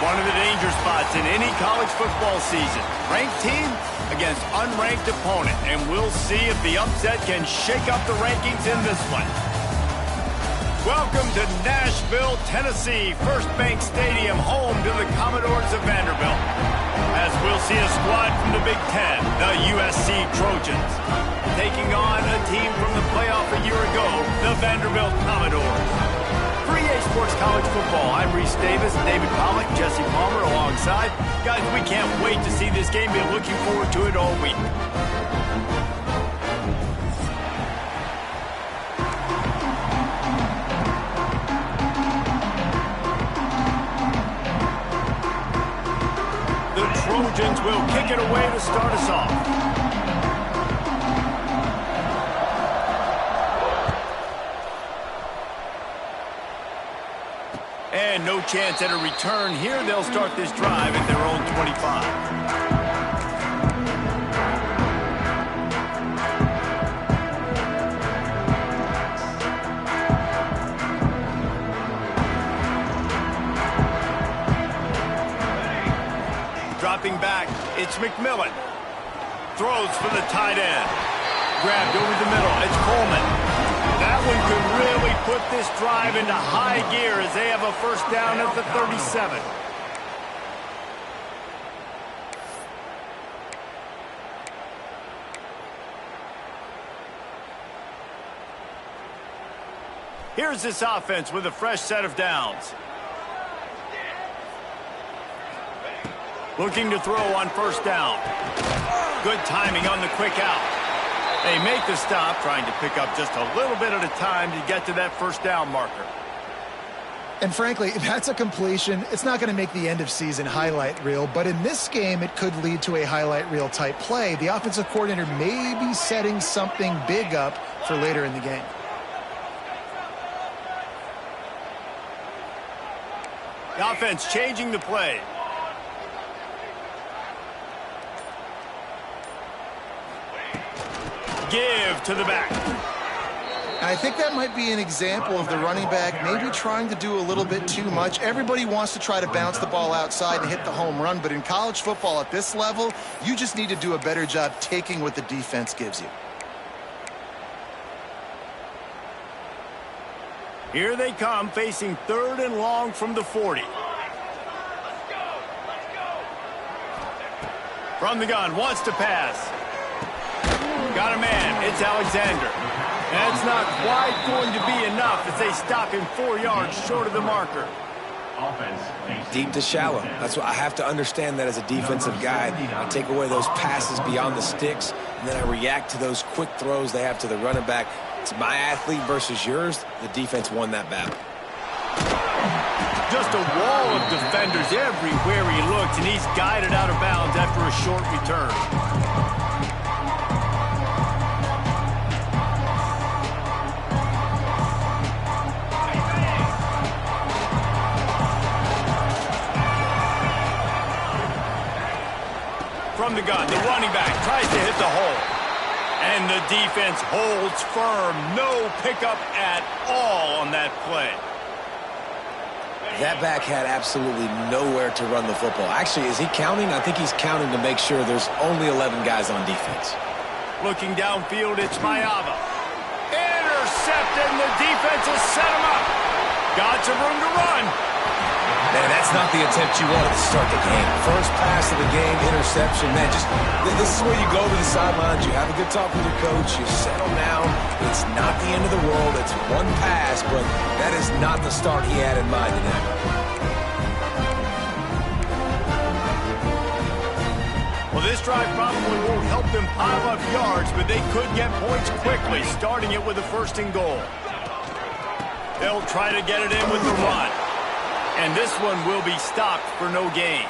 One of the danger spots in any college football season. Ranked team against unranked opponent. And we'll see if the upset can shake up the rankings in this one. Welcome to Nashville, Tennessee, First Bank Stadium, home to the Commodores of Vanderbilt. As we'll see a squad from the Big Ten, the USC Trojans, taking on a team from the playoff a year ago, the Vanderbilt Commodores. For EA Sports College Football, I'm Reese Davis, David Pollack, Jesse Palmer alongside. Guys, we can't wait to see this game. Been looking forward to it all week. Trojans will kick it away to start us off. And no chance at a return here. They'll start this drive at their own 25. Dropping back, it's McMillan. Throws for the tight end. Grabbed over the middle, it's Coleman. That one could really put this drive into high gear as they have a first down at the 37. Here's this offense with a fresh set of downs. Looking to throw on first down. Good timing on the quick out. They make the stop, trying to pick up just a little bit at a time to get to that first down marker. And frankly, that's a completion. It's not going to make the end of season highlight reel, but in this game, it could lead to a highlight reel type play. The offensive coordinator may be setting something big up for later in the game. The offense changing the play. Give to the back. I think that might be an example of the running back maybe trying to do a little bit too much. Everybody wants to try to bounce the ball outside and hit the home run, but in college football at this level, you just need to do a better job taking what the defense gives you. Here they come, facing third and long from the 40. From the gun, wants to pass. Got a man, it's Alexander. That's not quite going to be enough as they stop him 4 yards short of the marker. Deep to shallow. That's what I have to understand that as a defensive guy. I take away those passes beyond the sticks, and then I react to those quick throws they have to the running back. It's my athlete versus yours. The defense won that battle. Just a wall of defenders everywhere he looks, and he's guided out of bounds after a short return. From the gun, the running back tries to hit the hole. And the defense holds firm. No pickup at all on that play. That back had absolutely nowhere to run the football. Actually, is he counting? I think he's counting to make sure there's only 11 guys on defense. Looking downfield, it's Mayava. Intercepted, and the defense has set him up. Got some room to run. Man, that's not the attempt you wanted to start the game. First pass of the game, interception. Man, this is where you go to the sidelines. You have a good talk with your coach. You settle down. It's not the end of the world. It's one pass, but that is not the start he had in mind today. Well, this drive probably won't help them pile up yards, but they could get points quickly, starting it with a first and goal. They'll try to get it in with the run. And this one will be stopped for no gain.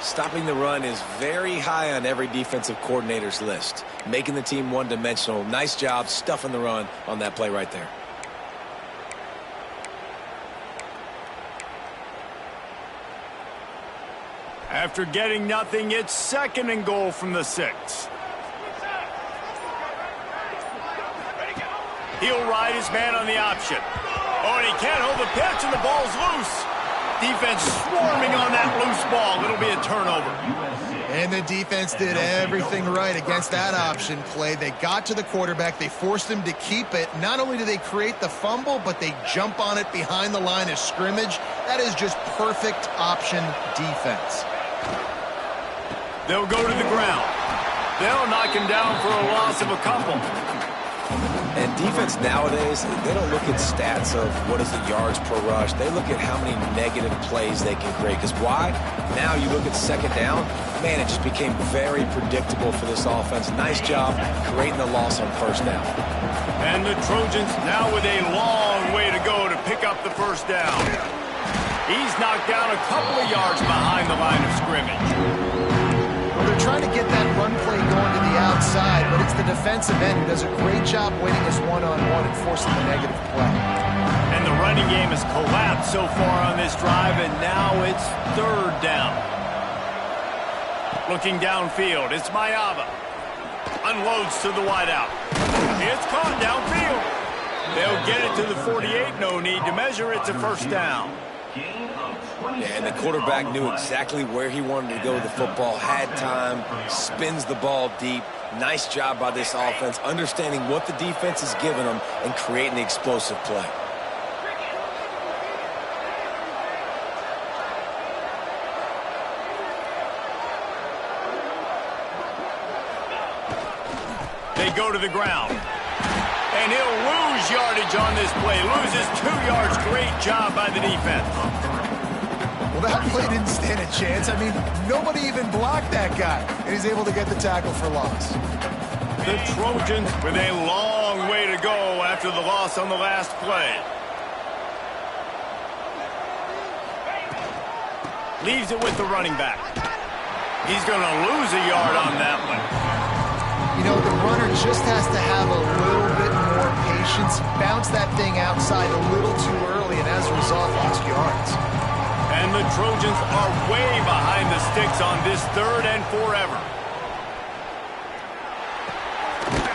Stopping the run is very high on every defensive coordinator's list. Making the team one-dimensional. Nice job stuffing the run on that play right there. After getting nothing, it's second and goal from the 6. He'll ride his man on the option. Oh, and he can't hold the pitch, and the ball's loose. Defense swarming ball. It'll be a turnover. And the defense did everything right against that option play. They got to the quarterback. They forced him to keep it. Not only do they create the fumble, but they jump on it behind the line of scrimmage. That is just perfect option defense. They'll go to the ground. They'll knock him down for a loss of a couple. And defense nowadays, they don't look at stats of what is the yards per rush. They look at how many negative plays they can create. Because why? Now you look at second down, man, it just became very predictable for this offense. Nice job creating the loss on first down. And the Trojans now with a long way to go to pick up the first down. He's knocked down a couple of yards behind the line of scrimmage. Well, they're trying to get that run play going to the outside, but it's the defensive end who does a great job winning his one-on-one and forcing the negative play. And the running game has collapsed so far on this drive, and now it's third down. Looking downfield, it's Mayava. Unloads to the wideout. It's caught downfield. They'll get it to the 48. No need to measure. It's a first down. And the quarterback knew exactly where he wanted to go with the football, had time, spins the ball deep. Nice job by this offense, understanding what the defense is giving them and creating the explosive play. They go to the ground. And he'll lose yardage on this play. Loses 2 yards. Great job by the defense. Well, that play didn't stand a chance. I mean, nobody even blocked that guy. And he's able to get the tackle for loss. The Trojans with a long way to go after the loss on the last play. Leaves it with the running back. He's going to lose a yard on that one. You know, the runner just has to have a little bit more patience. Bounce that thing outside a little too early, and as a result, lost yards. And the Trojans are way behind the sticks on this third and forever.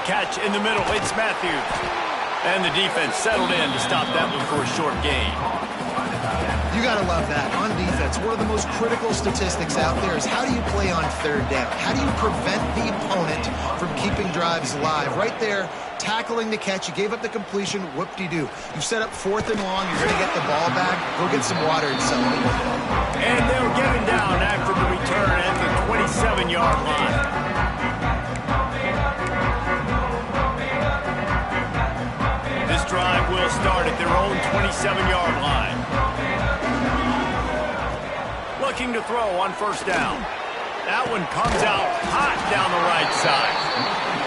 Catch in the middle. It's Matthews. And the defense settled in to stop that one for a short gain. You got to love that. On defense, one of the most critical statistics out there is how do you play on third down? How do you prevent the opponent from keeping drives alive? Right there, tackling the catch. You gave up the completion. Whoop-de-doo. You set up 4th and long. You're going to get the ball back. Go get some water and celebrate. And they'll get him down after the return at the 27-yard line. This drive will start at their own 27-yard line. Looking to throw on first down. That one comes out hot down the right side.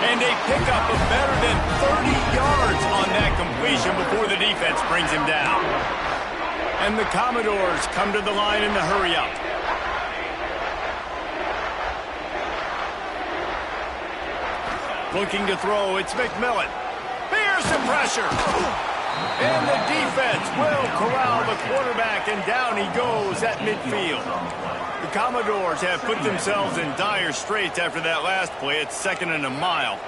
And they pick up a better than 30 yards on that completion before the defense brings him down. And the Commodores come to the line in the hurry-up. Looking to throw, it's McMillan. Here's some pressure. And the defense will corral the quarterback, and down he goes at midfield. The Commodores have put themselves in dire straits after that last play. It's 2nd and a mile.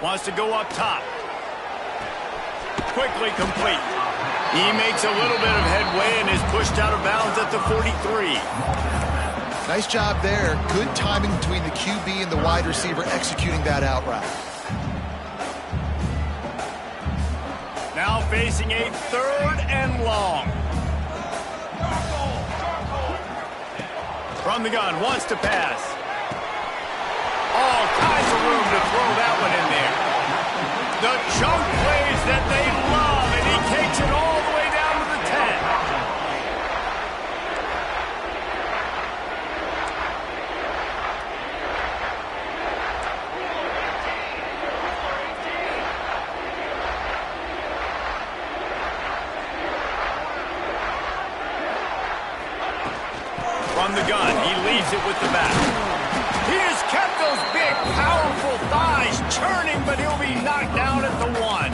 Wants to go up top. Quickly complete. He makes a little bit of headway and is pushed out of bounds at the 43. Nice job there. Good timing between the QB and the wide receiver executing that out route. Now facing a 3rd and long. From the gun, wants to pass. All kinds of room to throw that one in there. The chunk plays that they love, and he takes it all the way down to the 10. From the gun, he leaves it with the back. He has kept those big, powerful thighs churning, but he'll be knocked down at the 1.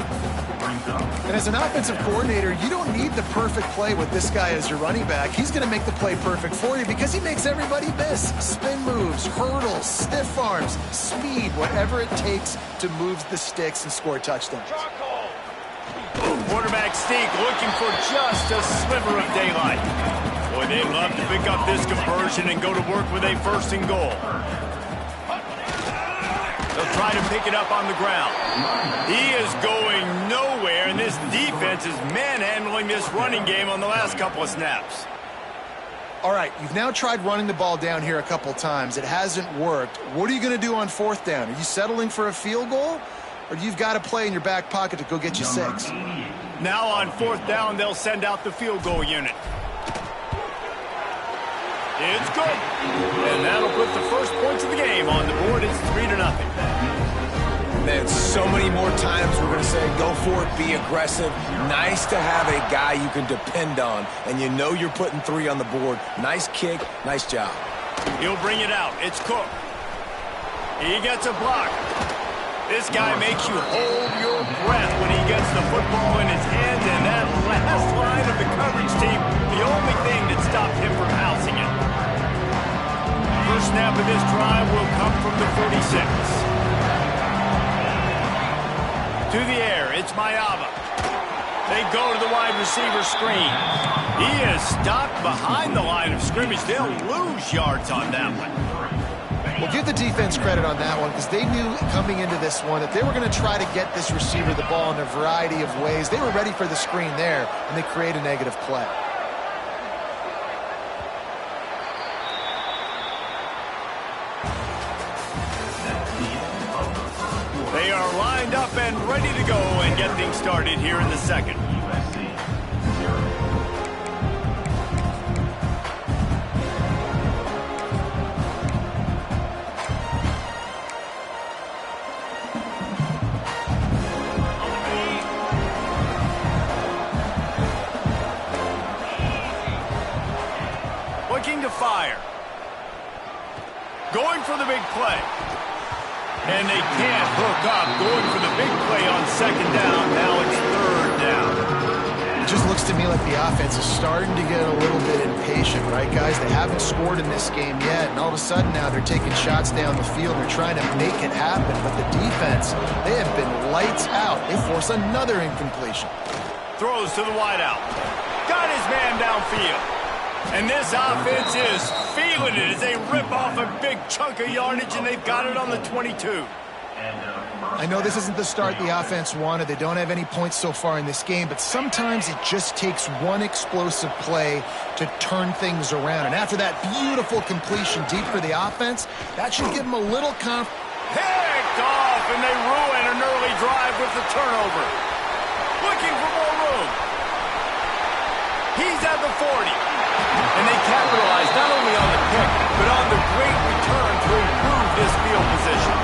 And as an offensive coordinator, you don't need the perfect play with this guy as your running back. He's going to make the play perfect for you because he makes everybody miss. Spin moves, hurdles, stiff arms, speed, whatever it takes to move the sticks and score touchdowns. Quarterback Quarterback sneak looking for just a sliver of daylight. Boy, they love to pick up this conversion and go to work with a 1st and goal. They'll try to pick it up on the ground. He is going nowhere, and this defense is manhandling this running game on the last couple of snaps. All right, you've now tried running the ball down here a couple times. It hasn't worked. What are you going to do on 4th down? Are you settling for a field goal? Or do you've got to play in your back pocket to go get you 6? Now on 4th down, they'll send out the field goal unit. It's good. And that'll put the first points of the game on the board. It's 3-0. Man, so many more times we're going to say, go for it, be aggressive. Nice to have a guy you can depend on, and you know you're putting 3 on the board. Nice kick, nice job. He'll bring it out. It's Cook. He gets a block. This guy makes you hold your breath when he gets the football in his hands, and that last line of the coverage team, the only thing that stopped him from housing it. First snap of this drive will come from the 46. To the air, it's Mayava. They go to the wide receiver screen. He is stopped behind the line of scrimmage. They'll lose yards on that one. Well, give the defense credit on that one because they knew coming into this one that they were going to try to get this receiver the ball in a variety of ways. They were ready for the screen there, and they create a negative play. They are lined up and ready to go and get things started here in the second. Looking to fire. Going for the big play. And they can't hook up. Going for the big play on 2nd down. Now it's 3rd down. It just looks to me like the offense is starting to get a little bit impatient, right, guys? They haven't scored in this game yet, and all of a sudden now they're taking shots down the field. They're trying to make it happen, but the defense, they have been lights out. They force another incompletion. Throws to the wideout. Got his man downfield. And this offense is feeling it as they rip off a big chunk of yardage, and they've got it on the 22. I know this isn't the start the offense wanted. They don't have any points so far in this game, but sometimes it just takes one explosive play to turn things around. And after that beautiful completion deep for the offense, that should give them a little confidence. Picked off, and they ruin an early drive with the turnover. Looking for more room. He's at the 40. And they capitalize not only on the pick, but on the great return to improve this field position.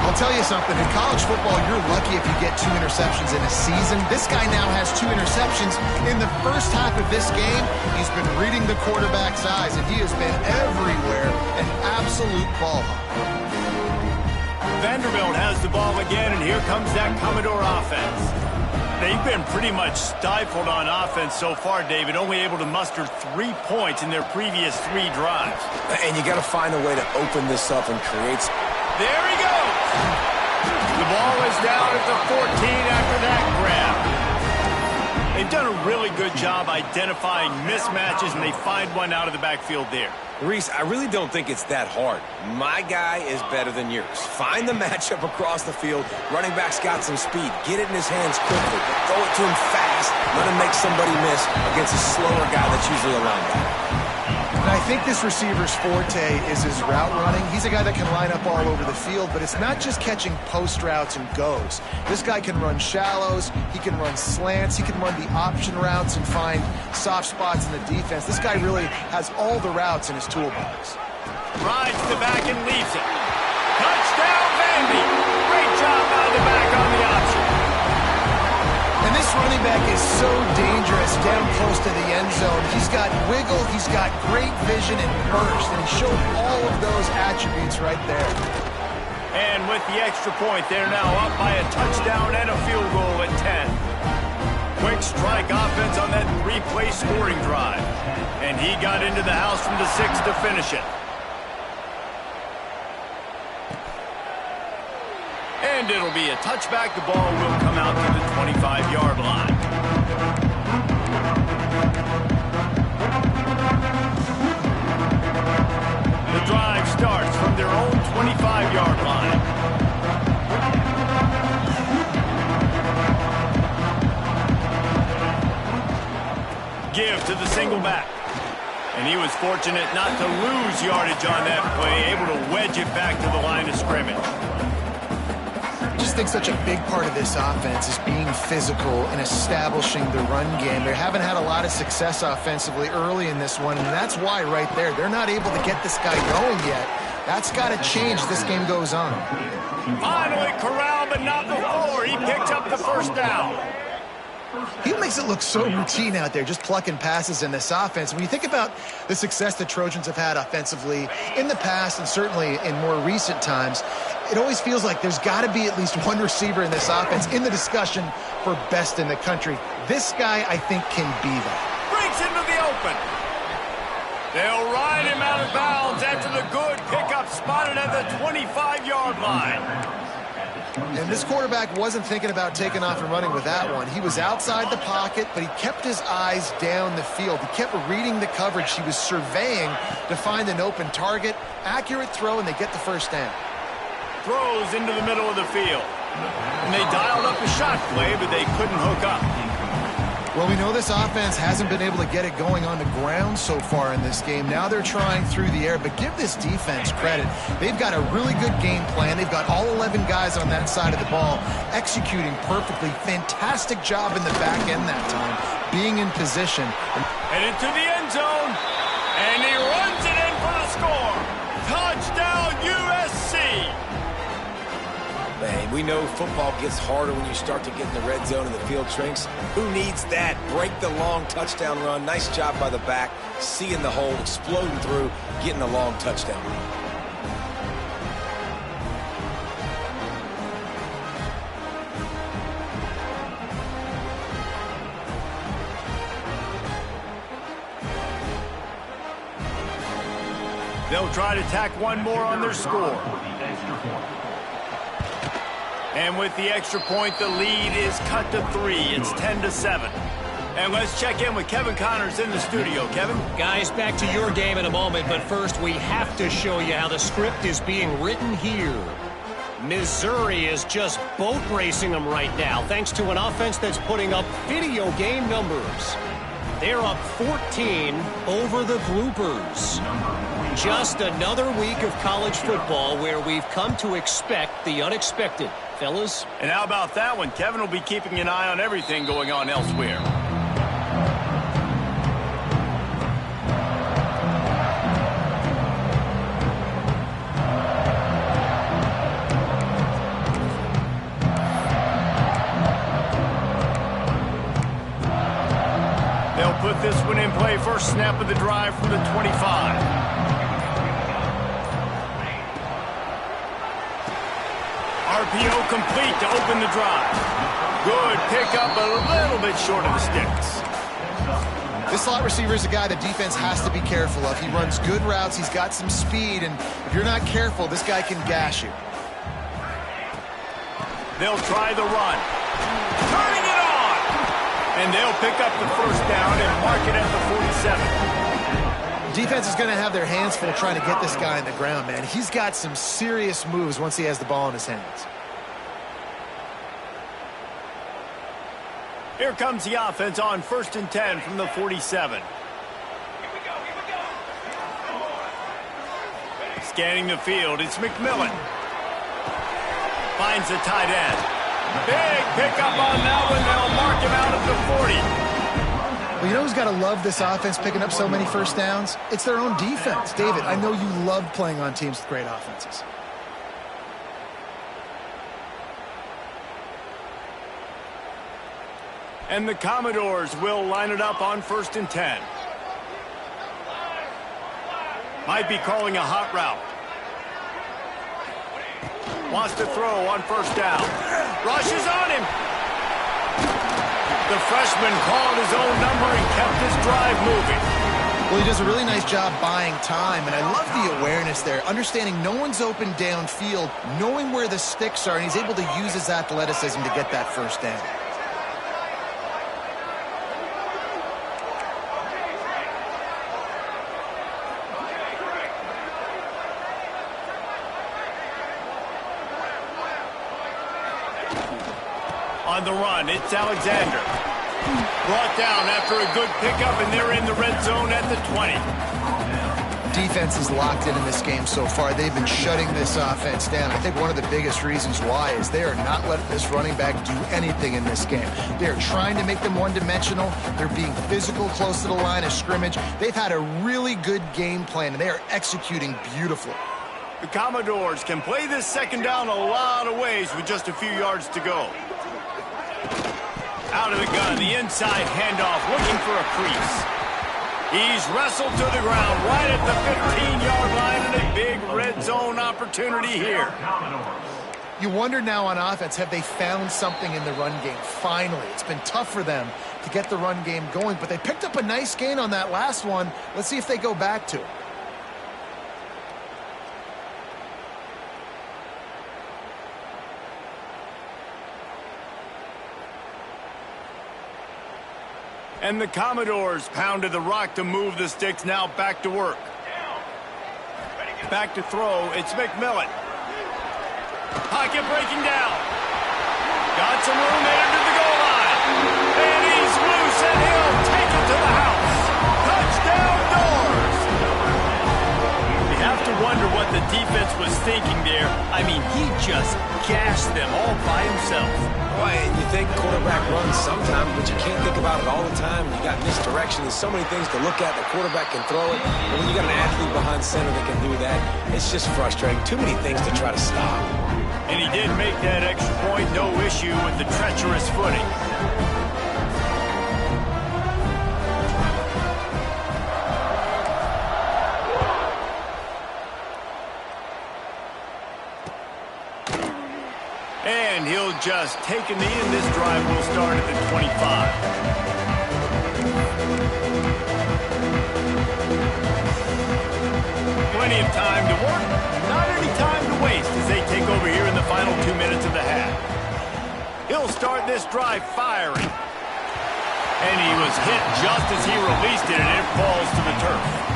I'll tell you something. In college football, you're lucky if you get 2 interceptions in a season. This guy now has 2 interceptions in the first half of this game. He's been reading the quarterback's eyes, and he has been everywhere, an absolute ball hawk. Vanderbilt has the ball again, and here comes that Commodore offense. They've been pretty much stifled on offense so far, David, only able to muster 3 points in their previous 3 drives. And you got to find a way to open this up and create. There he goes. The ball is down at the 14 after that grab. They've done a really good job identifying mismatches, and they find one out of the backfield there. Reese, I really don't think it's that hard. My guy is better than yours. Find the matchup across the field. Running back's got some speed. Get it in his hands quickly. Throw it to him fast. Let him make somebody miss against a slower guy that's usually a linebacker. And I think this receiver's forte is his route running. He's a guy that can line up all over the field, but it's not just catching post routes and goes. This guy can run shallows, he can run slants, he can run the option routes and find soft spots in the defense. This guy really has all the routes in his toolbox. Rides the back and leaves it. Touchdown, Vandy. Great job by the back on the option. And this running back is so dangerous down close to the end zone. He's got wiggle, he's got great vision and burst, and he showed all of those attributes right there. And with the extra point, they're now up by a touchdown and a field goal at 10. Quick strike offense on that 3-play scoring drive. And he got into the house from the 6 to finish it. And it'll be a touchback. The ball will come out to the 25-yard line. give to the single back. And he was fortunate not to lose yardage on that play, able to wedge it back to the line of scrimmage. I just think such a big part of this offense is being physical and establishing the run game. They haven't had a lot of success offensively early in this one, and that's why right there, they're not able to get this guy going yet. That's got to change as this game goes on. Finally corralled, but not before. He picked up the first down. He makes it look so routine out there, just plucking passes in this offense. When you think about the success the Trojans have had offensively in the past and certainly in more recent times, it always feels like there's got to be at least one receiver in this offense in the discussion for best in the country. This guy, I think, can be that. Breaks into the open. They'll ride him out of bounds after the good pickup spotted at the 25-yard line. And this quarterback wasn't thinking about taking off and running with that one. He was outside the pocket, but he kept his eyes down the field. He kept reading the coverage. He was surveying to find an open target. Accurate throw, and they get the first down. Throws into the middle of the field. And they dialed up a shot play, but they couldn't hook up. Well, we know this offense hasn't been able to get it going on the ground so far in this game. Now they're trying through the air, but give this defense credit. They've got a really good game plan. They've got all 11 guys on that side of the ball executing perfectly. Fantastic job in the back end that time, being in position. And into the end zone, and he runs it in for the score. Touchdown, USC! Man, we know football gets harder when you start to get in the red zone and the field shrinks. Who needs that? Break the long touchdown run. Nice job by the back. Seeing the hole, exploding through, getting a long touchdown run. They'll try to tack one more on their score. And with the extra point, the lead is cut to 3. It's 10-7. And let's check in with Kevin Connors in the studio. Kevin? Guys, back to your game in a moment, but first we have to show you how the script is being written here. Missouri is just boat racing them right now, thanks to an offense that's putting up video game numbers. They're up 14 over the Groupers. Just another week of college football where we've come to expect the unexpected. Fellas? And how about that one? Kevin will be keeping an eye on everything going on elsewhere. They'll put this one in play. First snap of the drive from the 25. RPO complete to open the drive. Good pickup, a little bit short of the sticks. This slot receiver is a guy the defense has to be careful of. He runs good routes. He's got some speed, and if you're not careful, this guy can gash you. They'll try the run. Turning it on! And they'll pick up the first down and mark it at the 47. Defense is going to have their hands full trying to get this guy on the ground, man. He's got some serious moves once he has the ball in his hands. Here comes the offense on 1st and 10 from the 47. Scanning the field, it's McMillan. Finds the tight end. Big pickup on that one. They'll mark him out at the 40. Well, you know who's got to love this offense picking up so many first downs? It's their own defense. David, I know you love playing on teams with great offenses. And the Commodores will line it up on 1st and 10. Might be calling a hot route. Wants to throw on 1st down. Rushes on him. The freshman called his own number and kept his drive moving. Well, he does a really nice job buying time, and I love the awareness there, understanding no one's open downfield, knowing where the sticks are, and he's able to use his athleticism to get that first down. On the run, it's Alexander. Brought down after a good pickup, and they're in the red zone at the 20. Defense is locked in this game so far. They've been shutting this offense down. I think one of the biggest reasons why is they are not letting this running back do anything in this game. They're trying to make them one-dimensional. They're being physical close to the line of scrimmage. They've had a really good game plan, and they are executing beautifully. The Commodores can play this second down a lot of ways with just a few yards to go. Out of the gun, the inside handoff, looking for a crease. He's wrestled to the ground right at the 15-yard line, and a big red zone opportunity here. You wonder now on offense, have they found something in the run game? Finally, it's been tough for them to get the run game going, but they picked up a nice gain on that last one. Let's see if they go back to it. And the Commodores pounded the rock to move the sticks. Now back to work. Back to throw. It's McMillan. Pocket breaking down. Got some room headed to the goal line. And he's loose, and he'll take it to the house. Touchdown, Doors. You have to wonder what the defense was thinking there. I mean, he just gashed them all by himself. Boy, and you think quarterback runs sometimes, but you can't think about it all the time. You got misdirection. There's so many things to look at. The quarterback can throw it. But when you got an athlete behind center that can do that, it's just frustrating. Too many things to try to stop. And he did make that extra point. No issue with the treacherous footing. And he'll just take a knee, and this drive will start at the 25. Plenty of time to work, not any time to waste as they take over here in the final 2 minutes of the half. He'll start this drive firing. And he was hit just as he released it, and it falls to the turf.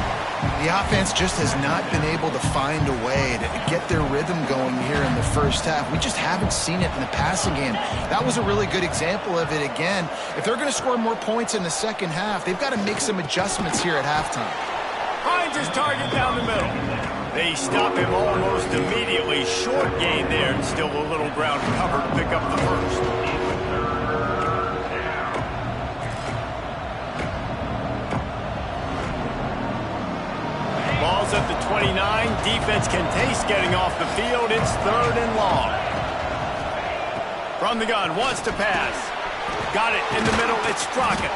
The offense just has not been able to find a way to get their rhythm going here in the first half. We just haven't seen it in the passing game. That was a really good example of it again. If they're going to score more points in the second half, they've got to make some adjustments here at halftime. Finds his target down the middle. They stop him almost immediately. Short gain there, and still a little ground cover to pick up the first. Ball's at the 29. Defense can taste getting off the field. It's 3rd and long. From the gun, wants to pass. Got it in the middle. It's Sprocket.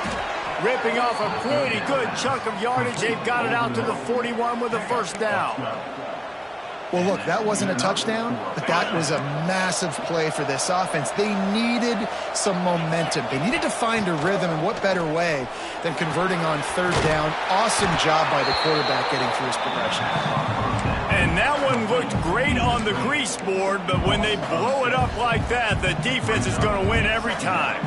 Ripping off a pretty good chunk of yardage. They've got it out to the 41 with a first down. Well, look, that wasn't a touchdown, but that was a massive play for this offense. They needed some momentum. They needed to find a rhythm, and what better way than converting on 3rd down. Awesome job by the quarterback getting through his progression. And that one looked great on the grease board, but when they blow it up like that, the defense is going to win every time.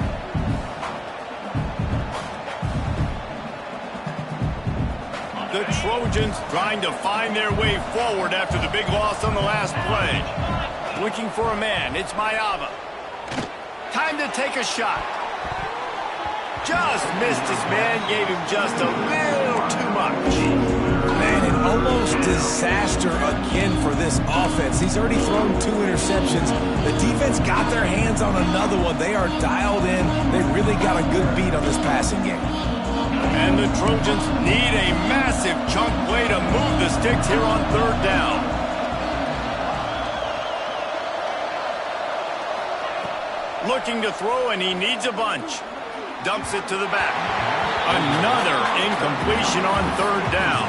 The Trojans trying to find their way forward after the big loss on the last play. Looking for a man. It's Mayava. Time to take a shot. Just missed his man. Gave him just a little too much. Man, an almost disaster again for this offense. He's already thrown 2 interceptions. The defense got their hands on another one. They are dialed in. They really got a good beat on this passing game. And the Trojans need a massive chunk play to move the sticks here on 3rd down. Looking to throw, and he needs a bunch. Dumps it to the back. Another incompletion on 3rd down.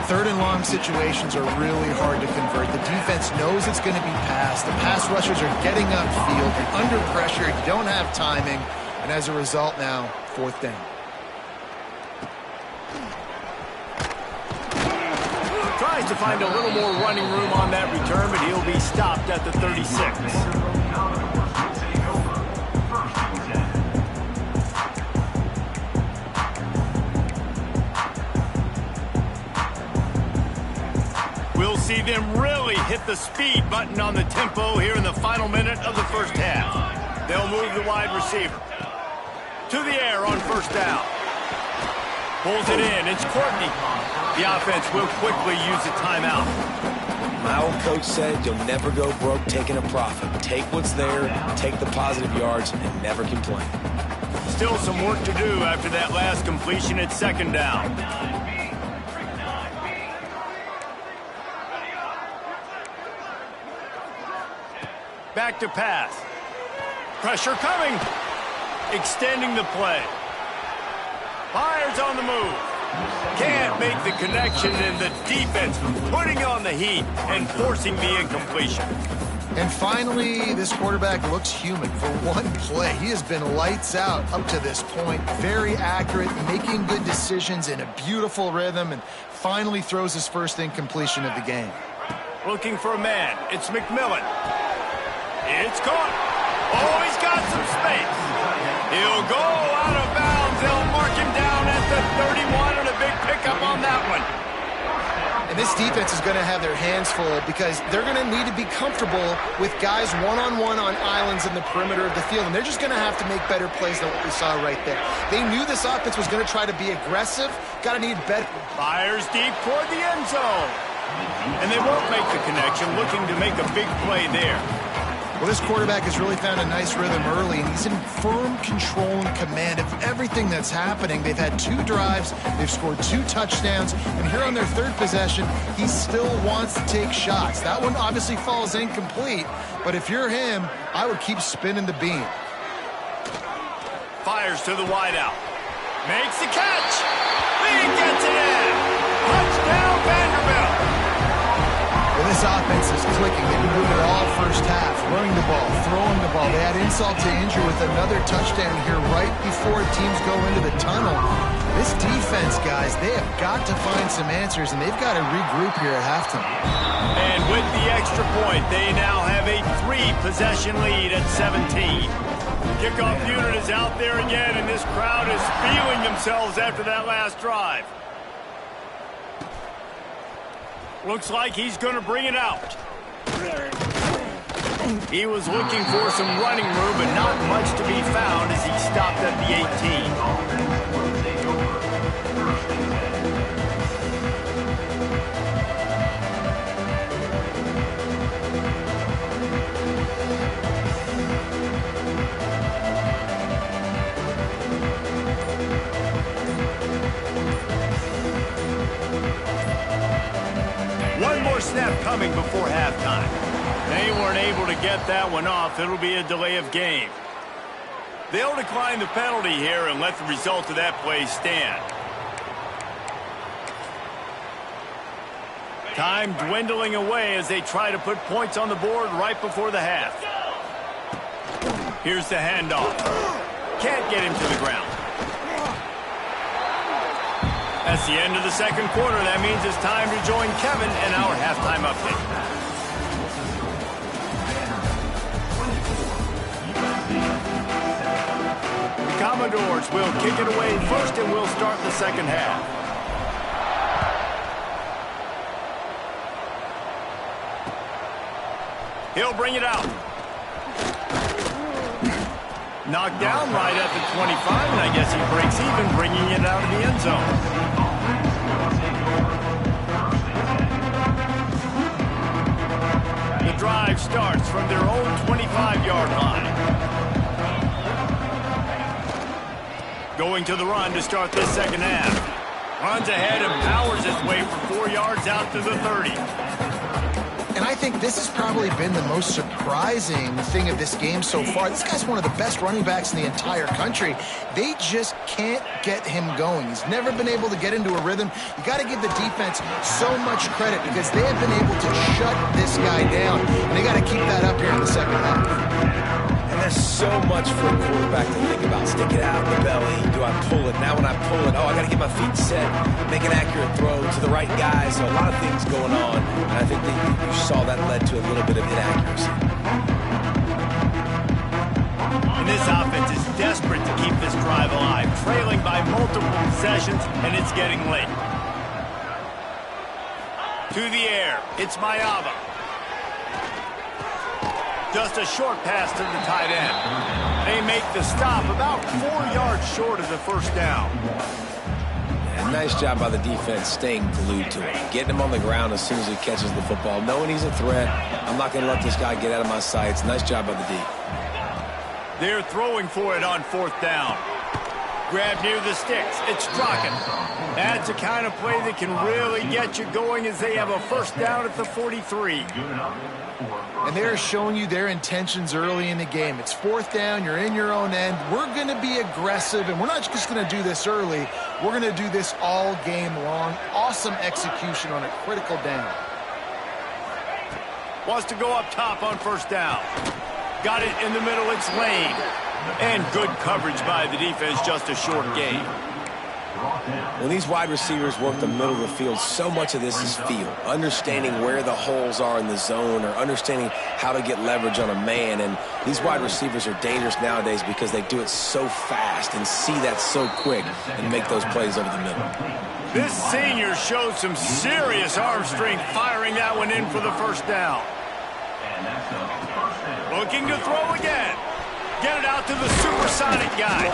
3rd and long situations are really hard to convert. The defense knows it's going to be passed. The pass rushers are getting upfield. You're under pressure. You don't have timing. And as a result now, 4th down. Tries to find a little more running room on that return, but he'll be stopped at the 36. We'll see them really hit the speed button on the tempo here in the final minute of the first half. They'll move the wide receiver. To the air on first down. Pulls it in. It's Courtney. The offense will quickly use a timeout. My old coach said you'll never go broke taking a profit. Take what's there, take the positive yards, and never complain. Still some work to do after that last completion at second down. Back to pass. Pressure coming. Extending the play. Fires on the move. Can't make the connection, and the defense putting on the heat and forcing the incompletion. And finally, this quarterback looks human for one play. He has been lights out up to this point. Very accurate, making good decisions in a beautiful rhythm, and finally throws his first incompletion of the game. Looking for a man. It's McMillan. It's caught. Oh, he's got some space. He'll go out of bounds. They'll mark him down at the 31, and a big pickup on that one. And this defense is going to have their hands full because they're going to need to be comfortable with guys one-on-one on islands in the perimeter of the field, and they're just going to have to make better plays than what we saw right there. They knew this offense was going to try to be aggressive. Got to need better. Fires deep toward the end zone. And they won't make the connection, looking to make a big play there. Well, this quarterback has really found a nice rhythm early, and he's in firm control and command of everything that's happening. They've had 2 drives, they've scored 2 touchdowns, and here on their 3rd possession, he still wants to take shots. That one obviously falls incomplete, but if you're him, I would keep spinning the beam. Fires to the wideout. Makes the catch. He gets it in. Touchdown, Vanderbilt. Well, this offense is clicking. They've been doing it all first half, running the ball, throwing the ball. They had insult to injury with another touchdown here right before teams go into the tunnel. This defense, guys, they have got to find some answers, and they've got to regroup here at halftime. And with the extra point, they now have a 3-possession lead at 17. Kickoff unit is out there again, and this crowd is feeling themselves after that last drive. Looks like he's going to bring it out. He was looking for some running room, but not much to be found as he stopped at the 18. One more snap coming before halftime. They weren't able to get that one off. It'll be a delay of game. They'll decline the penalty here and let the result of that play stand. Time dwindling away as they try to put points on the board right before the half. Here's the handoff. Can't get him to the ground. That's the end of the second quarter. That means it's time to join Kevin in our halftime update. The Commodores will kick it away first, and we'll start the second half. He'll bring it out. Knocked down right at the 25, and I guess he breaks even, bringing it out of the end zone. The drive starts from their own 25-yard line. Going to the run to start this second half. Runs ahead and powers his way for 4 yards out to the 30. And I think this has probably been the most surprising thing of this game so far. This guy's one of the best running backs in the entire country. They just can't get him going. He's never been able to get into a rhythm. You got to give the defense so much credit because they have been able to shut this guy down. And they got to keep that up here in the second half. And there's so much for a quarterback to think about. Stick it out in the belly. Do I pull it? Now when I pull it, oh, I got to get my feet set. Make an accurate throw to the right guy. So a lot of things going on. And I think that you saw that led to a little bit of inaccuracy. And this offense is desperate to keep this drive alive. Trailing by multiple possessions, and it's getting late. To the air. It's Mayava. Just a short pass to the tight end. They make the stop about 4 yards short of the first down. And nice job by the defense staying glued to him. Getting him on the ground as soon as he catches the football. Knowing he's a threat. I'm not going to let this guy get out of my sights. Nice job by the D. They're throwing for it on 4th down. Grab near the sticks. It's Strachan. That's the kind of play that can really get you going as they have a first down at the 43. And they're showing you their intentions early in the game. It's 4th down. You're in your own end. We're going to be aggressive, and we're not just going to do this early. We're going to do this all game long. Awesome execution on a critical down. Wants to go up top on 1st down. Got it in the middle. It's Lane. And good coverage by the defense, just a short gain. When these wide receivers work the middle of the field, so much of this is feel. Understanding where the holes are in the zone or understanding how to get leverage on a man. And these wide receivers are dangerous nowadays because they do it so fast and see that so quick and make those plays over the middle. This senior showed some serious arm strength firing that one in for the first down. Looking to throw again. Get it out to the supersonic guy.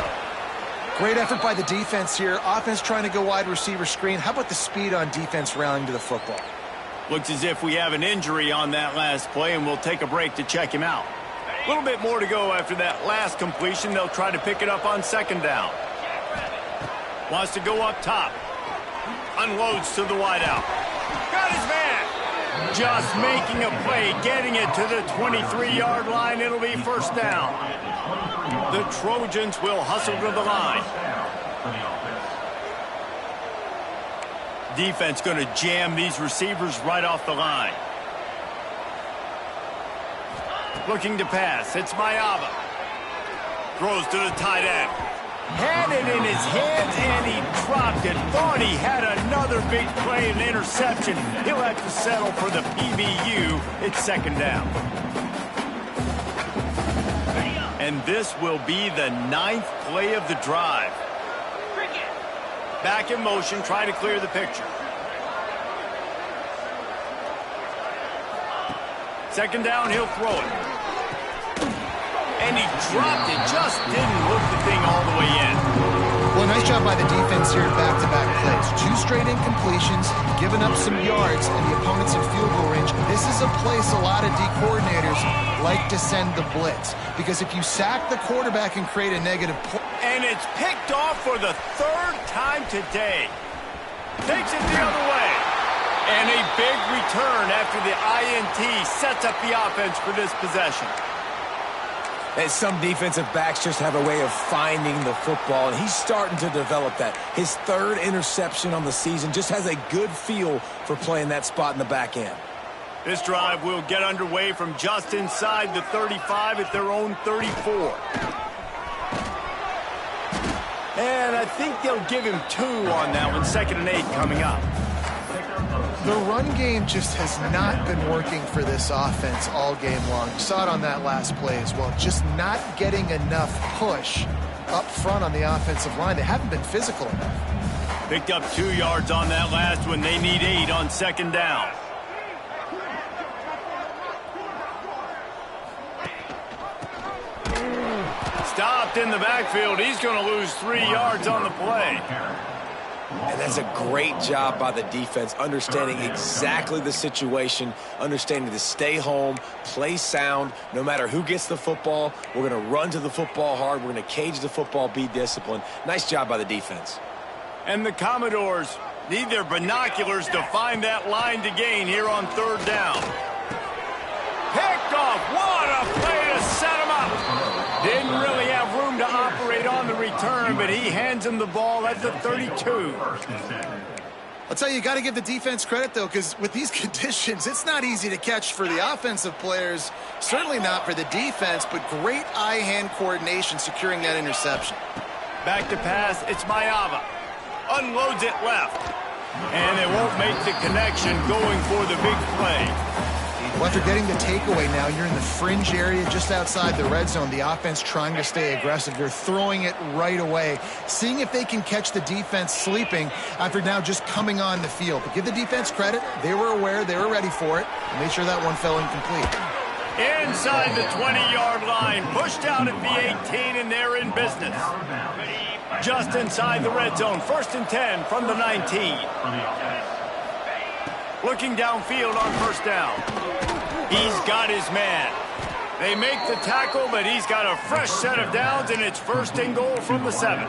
Great effort by the defense here. Offense trying to go wide receiver screen. How about the speed on defense rallying to the football? Looks as if we have an injury on that last play, and we'll take a break to check him out. A little bit more to go after that last completion. They'll try to pick it up on 2nd down. Wants to go up top. Unloads to the wideout. Got his man. Just making a play, getting it to the 23-yard line. It'll be 1st down. The Trojans will hustle to the line. Defense going to jam these receivers right off the line. Looking to pass. It's Mayava. Throws to the tight end. Had it in his hands, and he dropped it. Thought he had another big play and interception. He'll have to settle for the PBU. It's 2nd down. And this will be the 9th play of the drive. Back in motion, try to clear the picture. 2nd down, he'll throw it. And he dropped it, just didn't look the thing all the way in. Well, nice job by the defense here in back-to-back plays. 2 straight incompletions, giving up some yards, and the opponent's in field goal range. This is a place a lot of D coordinators like to send the blitz, because if you sack the quarterback and create a negative play. And it's picked off for the 3rd time today. Takes it the other way. And a big return after the INT sets up the offense for this possession. And some defensive backs just have a way of finding the football, and he's starting to develop that. His 3rd interception on the season, just has a good feel for playing that spot in the back end. This drive will get underway from just inside the 35 at their own 34. And I think they'll give him 2 on that one. 2nd and 8 coming up. The run game just has not been working for this offense all game long. You saw it on that last play as well. Just not getting enough push up front on the offensive line. They haven't been physical enough. Picked up 2 yards on that last one. They need 8 on 2nd down. Stopped in the backfield. He's going to lose 3 yards on the play. And that's a great job by the defense, understanding exactly the situation, understanding to stay home, play sound, no matter who gets the football. We're going to run to the football hard. We're going to cage the football, be disciplined. Nice job by the defense. And the Commodores need their binoculars to find that line to gain here on 3rd down. Picked off. What a play to set him up. Didn't really have room to operate on the return, but he hands him the ball at the 32. I'll tell you got to give the defense credit, though, because with these conditions, it's not easy to catch for the offensive players, certainly not for the defense, but great eye-hand coordination securing that interception. Back to pass, it's Mayava. Unloads it left. And they won't make the connection going for the big play. Well, after getting the takeaway now, you're in the fringe area just outside the red zone. The offense trying to stay aggressive. They're throwing it right away, seeing if they can catch the defense sleeping after now just coming on the field. But give the defense credit. They were aware. They were ready for it. And made sure that one fell incomplete. Inside the 20-yard line, pushed out at the 18, and they're in business. Just inside the red zone, 1st and 10 from the 19. Looking downfield on 1st down. He's got his man. They make the tackle, but he's got a fresh set of downs, and it's 1st and goal from the 7.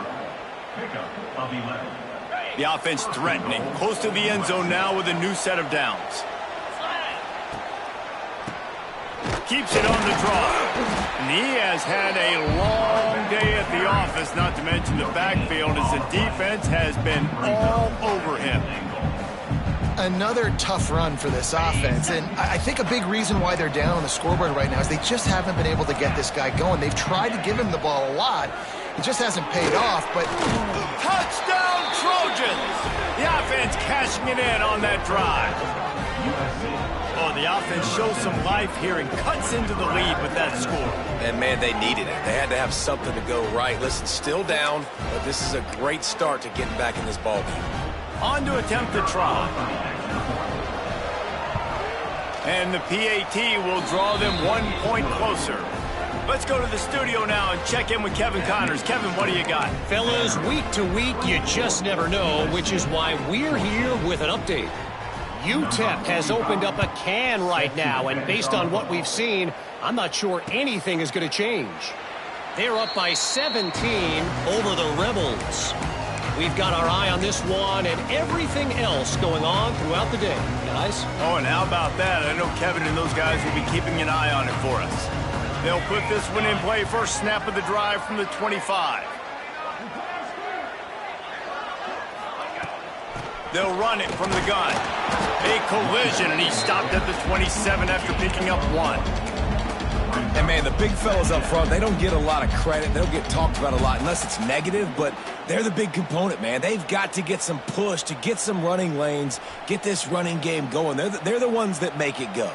The offense threatening, close to the end zone now with a new set of downs. Keeps it on the draw. And he has had a long day at the office, not to mention the backfield, as the defense has been all over him. Another tough run for this offense, and I think a big reason why they're down on the scoreboard right now is they just haven't been able to get this guy going. They've tried to give him the ball a lot. It just hasn't paid off, but... Touchdown, Trojans! The offense cashing it in on that drive. Oh, the offense shows some life here and cuts into the lead with that score. And, man, they needed it. They had to have something to go right. Listen, still down, but this is a great start to getting back in this ball game. On to attempt the try. And the PAT will draw them 1 point closer. Let's go to the studio now and check in with Kevin Connors. Kevin, what do you got? Fellas, week to week, you just never know, which is why we're here with an update. UTEP has opened up a can right now, and based on what we've seen, I'm not sure anything is going to change. They're up by 17 over the Rebels. We've got our eye on this one and everything else going on throughout the day, guys. Oh, and how about that? I know Kevin and those guys will be keeping an eye on it for us. They'll put this one in play. First snap of the drive from the 25. They'll run it from the gun. A collision, and he stopped at the 27 after picking up 1. And, man, the big fellas up front, they don't get a lot of credit. They don't get talked about a lot unless it's negative, but they're the big component, man. They've got to get some push, to get some running lanes, get this running game going. They're the ones that make it go.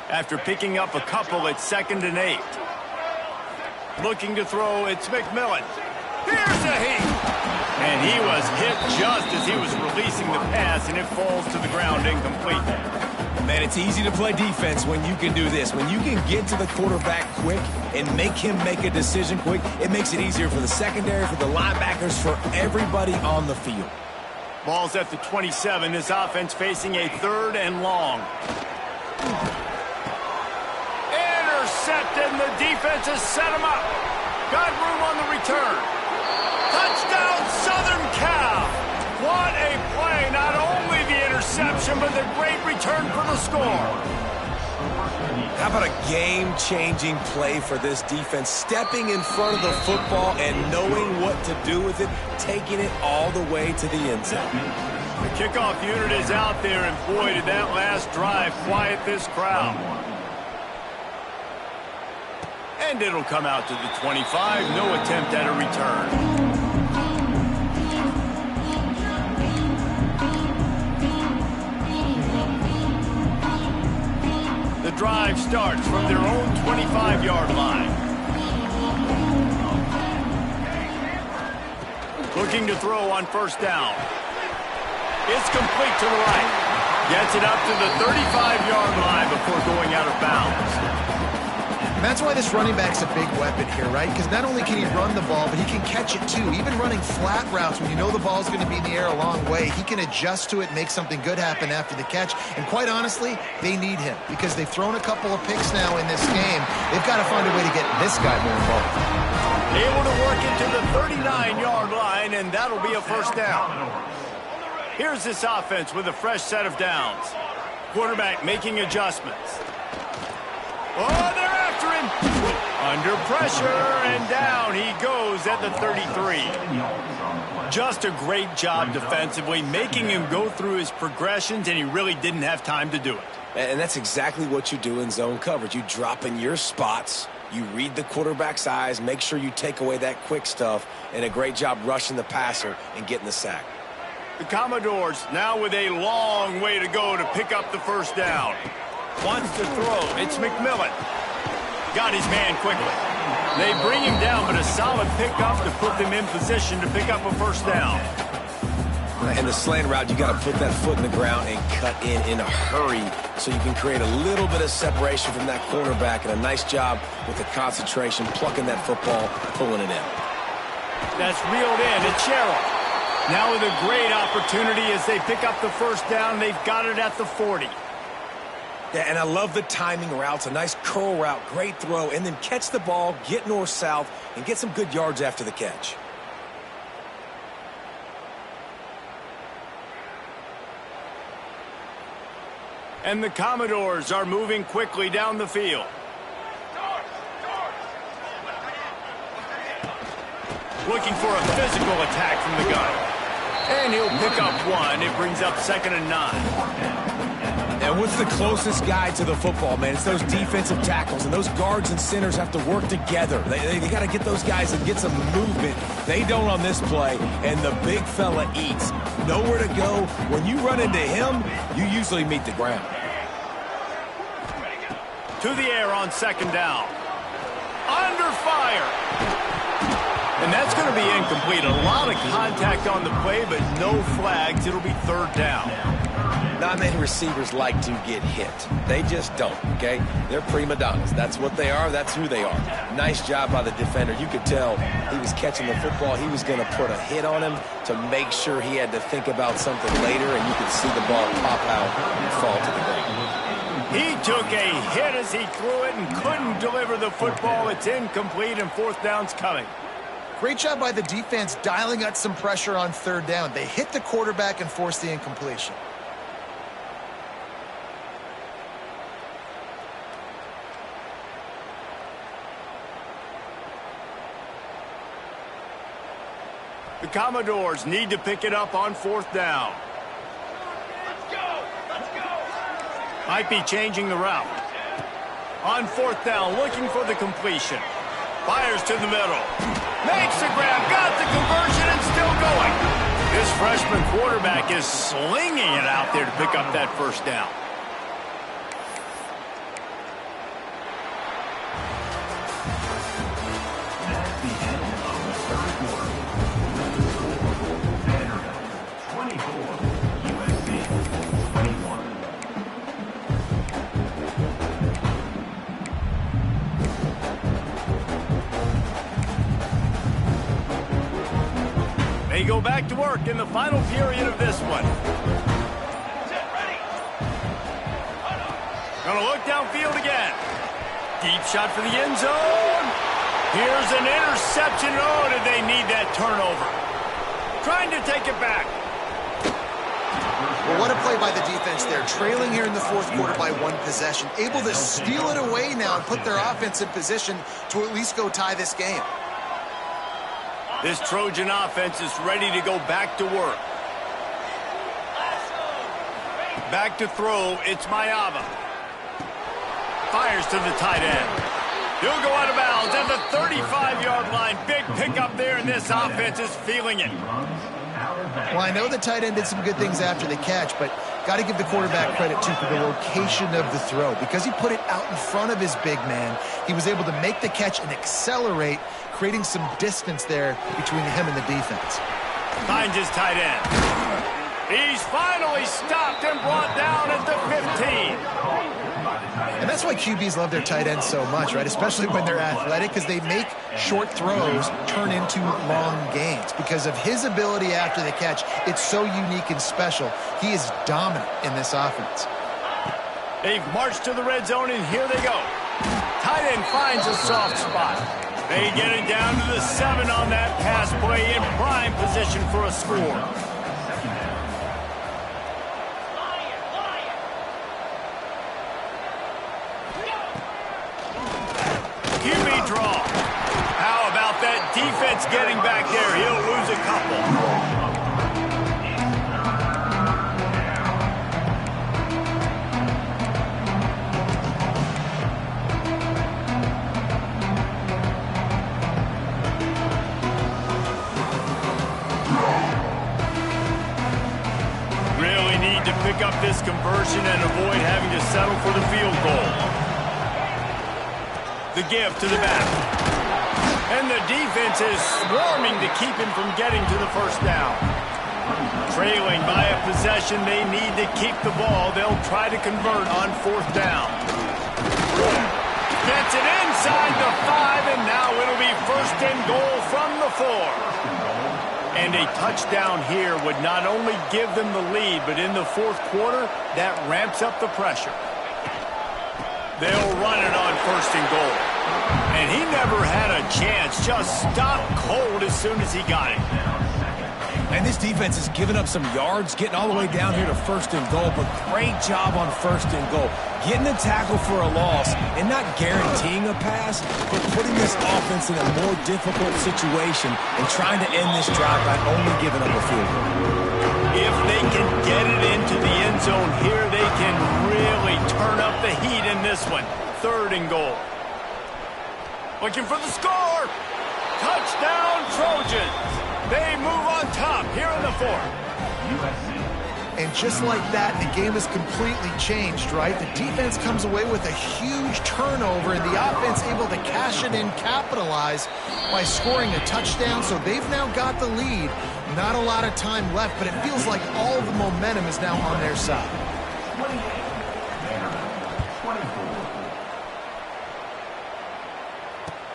After picking up a couple at 2nd and 8. Looking to throw, it's McMillan. Here's a heat. And he was hit just as he was releasing the pass, and it falls to the ground incomplete. Man, it's easy to play defense when you can do this. When you can get to the quarterback quick and make him make a decision quick, it makes it easier for the secondary, for the linebackers, for everybody on the field. Ball's at the 27. This offense facing a 3rd and long. Intercepted, and the defense has set him up. Got room on the return. Touchdown, Southern Cal. What a play. Not only the interception, but the great return for the score. How about a game-changing play for this defense? Stepping in front of the football and knowing what to do with it, taking it all the way to the end zone. The kickoff unit is out there, and boy, did that last drive quiet this crowd. And it'll come out to the 25. No attempt at a return. The drive starts from their own 25-yard line. Looking to throw on 1st down. It's complete to the right. Gets it up to the 35-yard line before going out of bounds. And that's why this running back's a big weapon here, right? Because not only can he run the ball, but he can catch it too. Even running flat routes when you know the ball's going to be in the air a long way, he can adjust to it, make something good happen after the catch. And quite honestly, they need him because they've thrown a couple of picks now in this game. They've got to find a way to get this guy more involved. Able to work it to the 39-yard line, and that'll be a 1st down. Here's this offense with a fresh set of downs. Quarterback making adjustments. Oh, they're after him. Under pressure, and down he goes at the 33. Just a great job defensively, making him go through his progressions, and he really didn't have time to do it. And that's exactly what you do in zone coverage. You drop in your spots, you read the quarterback's eyes, make sure you take away that quick stuff, and a great job rushing the passer and getting the sack. The Commodores now with a long way to go to pick up the 1st down. Wants to throw. It's McMillan. Got his man quickly. They bring him down, but a solid pickup to put them in position to pick up a 1st down. And the slant route, you got to put that foot in the ground and cut in a hurry so you can create a little bit of separation from that cornerback, and a nice job with the concentration, plucking that football, pulling it in. That's reeled in. It's Sherrill. Now with a great opportunity as they pick up the first down. They've got it at the 40. Yeah, and I love the timing routes, a nice curl route, great throw, and then catch the ball, get north-south, and get some good yards after the catch. And the Commodores are moving quickly down the field. Looking for a physical attack from the gun. And he'll pick up one. It brings up 2nd and 9. And what's the closest guy to the football, man? It's those defensive tackles, and those guards and centers have to work together. They got to get those guys and get some movement. They don't on this play, and the big fella eats. Nowhere to go. When you run into him, you usually meet the ground. To the air on 2nd down. Under fire. And that's going to be incomplete. A lot of contact on the play, but no flags. It'll be 3rd down. Not many receivers like to get hit. They just don't, okay? They're prima donnas. That's what they are. That's who they are. Nice job by the defender. You could tell he was catching the football. He was going to put a hit on him to make sure he had to think about something later, and you could see the ball pop out and fall to the ground. He took a hit as he threw it and couldn't deliver the football. It's incomplete, and 4th down's coming. Great job by the defense dialing up some pressure on 3rd down. They hit the quarterback and forced the incompletion. The Commodores need to pick it up on 4th down. Might be changing the route. On 4th down, looking for the completion. Fires to the middle. Makes the grab, got the conversion, and still going. This freshman quarterback is slinging it out there to pick up that 1st down. They go back to work in the final period of this one. Gonna look downfield again. Deep shot for the end zone. Here's an interception. Oh, did they need that turnover? Trying to take it back. Well, what a play by the defense there. Trailing here in the 4th quarter by 1 possession. Able to steal it away now and put their offense in position to at least go tie this game. This Trojan offense is ready to go back to work. Back to throw, it's Mayava. Fires to the tight end. He'll go out of bounds at the 35-yard line. Big pickup there, and this offense is feeling it. Well, I know the tight end did some good things after the catch, but got to give the quarterback credit, too, for the location of the throw. Because he put it out in front of his big man, he was able to make the catch and accelerate, creating some distance there between him and the defense. Finds his tight end. He's finally stopped and brought down at the 15. And that's why QBs love their tight ends so much, right? Especially when they're athletic, because they make short throws turn into long gains. Because of his ability after the catch, it's so unique and special. He is dominant in this offense. They've marched to the red zone, and here they go. Tight end finds a soft spot. They get it down to the 7 on that pass play in prime position for a score. QB draw. How about that defense getting back there? He'll lose a couple. Really need to pick up this conversion and avoid having to settle for the field goal. The give to the back. And the defense is swarming to keep him from getting to the 1st down. Trailing by a possession, they need to keep the ball. They'll try to convert on 4th down. Gets it inside the 5, and now it'll be 1st and goal from the 4. And a touchdown here would not only give them the lead, but in the 4th quarter, that ramps up the pressure. They'll run it on 1st and goal. And he never had a chance, just stopped cold as soon as he got it. And this defense has given up some yards, getting all the way down here to 1st and goal, but great job on 1st and goal. Getting the tackle for a loss and not guaranteeing a pass, but putting this offense in a more difficult situation and trying to end this drive by only giving up a field goal. If they can get it into the end zone here, they can really turn up the heat in this one. 3rd and goal. Looking for the score. Touchdown, Trojans. They move on top here in the 4th. USC. And just like that, the game has completely changed, right? The defense comes away with a huge turnover, and the offense able to cash it in, capitalize by scoring a touchdown. So they've now got the lead. Not a lot of time left, but it feels like all the momentum is now on their side.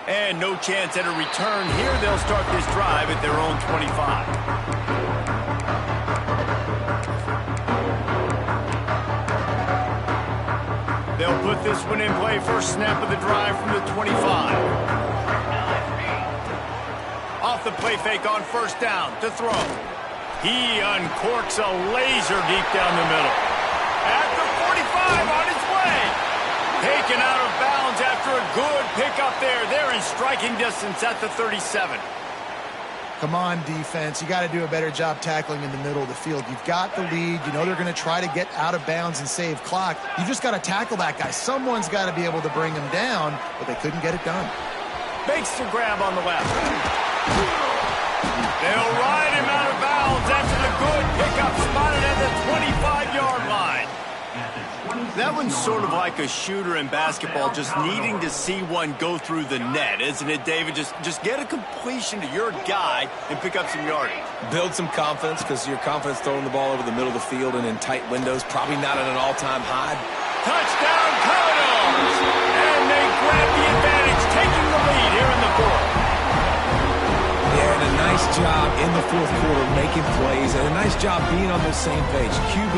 And no chance at a return here. They'll start this drive at their own 25. They'll put this one in play. First snap of the drive from the 25. Off the play fake on 1st down to throw. He uncorks a laser deep down the middle. At the 45 on his way. Taken out of bounds after a good pickup there. They're in striking distance at the 37. Come on, defense. You got to do a better job tackling in the middle of the field. You've got the lead. You know they're going to try to get out of bounds and save clock. You just got to tackle that guy. Someone's got to be able to bring him down, but they couldn't get it done. Makes the grab on the left. They'll ride him out of bounds after the good pickup spotted at the 25-yard line. That one's sort of like a shooter in basketball, just needing to see one go through the net, isn't it, David? Just get a completion to your guy and pick up some yardage. Build some confidence, because your confidence throwing the ball over the middle of the field and in tight windows, probably not at an all-time high. Touchdown, Commodores! And they grab the advantage, taking the lead here in the 4th. Yeah, and a nice job in the 4th quarter making plays, and a nice job being on the same page. QB,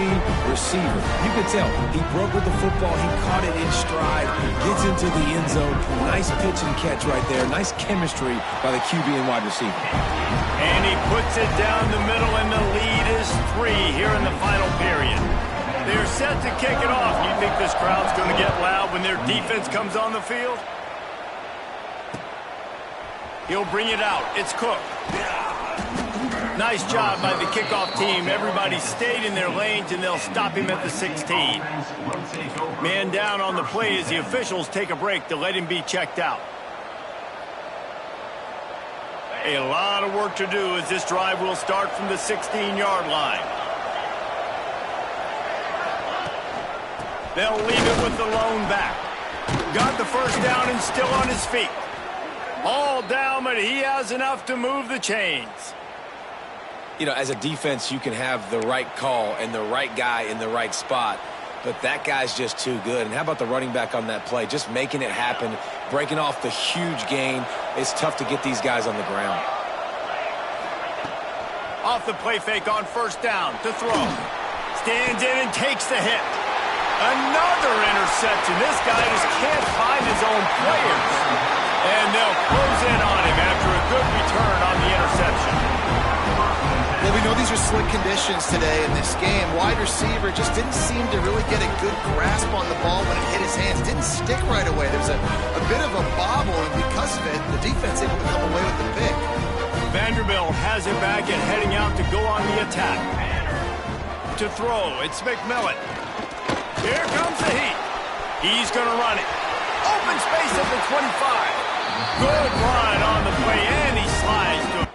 receiver. You could tell he broke with the football. He caught it in stride, gets into the end zone. Nice pitch and catch right there. Nice chemistry by the QB and wide receiver. And he puts it down the middle, and the lead is 3 here in the final period. They're set to kick it off. You think this crowd's going to get loud when their defense comes on the field? He'll bring it out. It's Cook. Nice job by the kickoff team. Everybody stayed in their lanes, and they'll stop him at the 16. Man down on the play as the officials take a break to let him be checked out. A lot of work to do as this drive will start from the 16-yard line. They'll leave it with the lone back. Got the 1st down and still on his feet. All down, but he has enough to move the chains. You know, as a defense, you can have the right call and the right guy in the right spot, but that guy's just too good. And how about the running back on that play? Just making it happen, breaking off the huge gain. It's tough to get these guys on the ground. Off the play fake on 1st down to throw. Stands in and takes the hit. Another interception. This guy just can't find his own players. And they'll close in on him after a good return on the interception. Well, we know these are slick conditions today in this game. Wide receiver just didn't seem to really get a good grasp on the ball when it hit his hands. Didn't stick right away. There was a bit of a bobble, and because of it, the defense able to come away with the pick. Vanderbilt has it back and heading out to go on the attack. To throw, it's McMillan. Here comes the heat. He's going to run it. Open space at the 25. Good run on the play, and he slides to